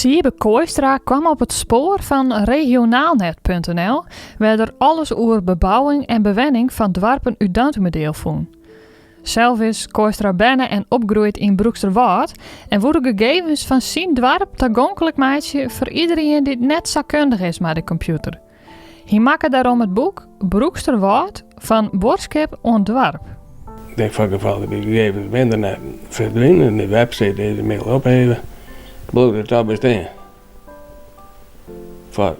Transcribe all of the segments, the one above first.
Siebe Kooistra kwam op het spoor van regionaalnet.nl, waar er alles over bebouwing en bewenning van dwarpen uit Dantumedeel voen. Zelf is Kooistra benne en opgroeid in Broeksterwaard en wordt de gegevens van zijn dwarp toegankelijk maatje voor iedereen die net zo kundig is met de computer. Hij maakte daarom het boek Broeksterwaard van Boodschap aan Dwarp. Ik denk van geval dat die gegevens op internet verdwijnen en de website deze mail opheven, bloot het al bestaan. Voor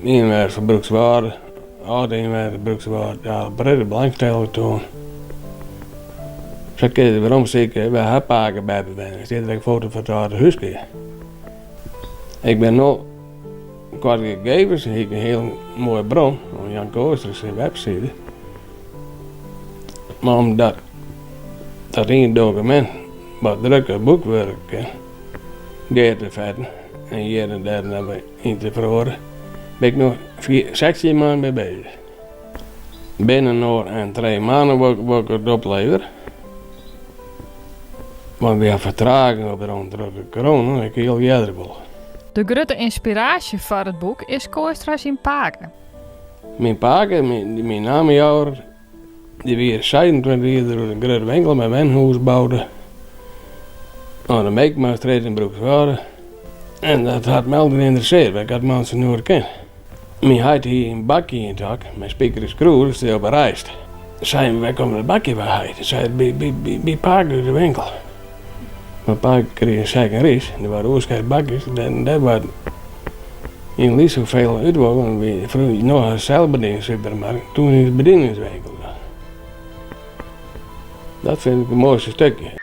inwoners van Broeksterwaard, oude inwoners van Broeksterwaard, ja, brede belangstelling toon. Zo kun je waarom zeker bij haar paken bij bewezen. Ik zit er een foto van het oude huisje. Ik ben nu qua gegevens, ik heb een heel mooie bron, van Jan Kooister's website. Maar omdat dat één document wat drukken boekwerk gaat te verder en hier en daar naar in te verhoren, ben ik nog 16 maanden mee bezig. Binnen nog en 3 maanden word ik het opleveren. Want we hebben vertraging op de corona, ik heel eerder wil. De grote inspiratie voor het boek is Kooistra's in Paken. Mijn paken, mijn namenjouwer, die weer 27 jaar door een grote winkel met wenhuis bouwde. Aan de Meekmaarstraat in Broeksterwaard. En dat had me altijd geïnteresseerd, want ik had mensen nooit gekend. Mijn had hier een bakje in het hak, mijn speaker is kroeg, dus die op een reis. Zei wij komen het bakje bij hij. Zei bij paken door de winkel. Mijn pa kreeg een zak en ris, er waren oorschijf bakjes, en dat was in niet zoveel uitwogen, want we vroeger nog een zelfbedieningssupermarkt, toen in de bedieningswinkel. Dat vind ik het mooiste stukje.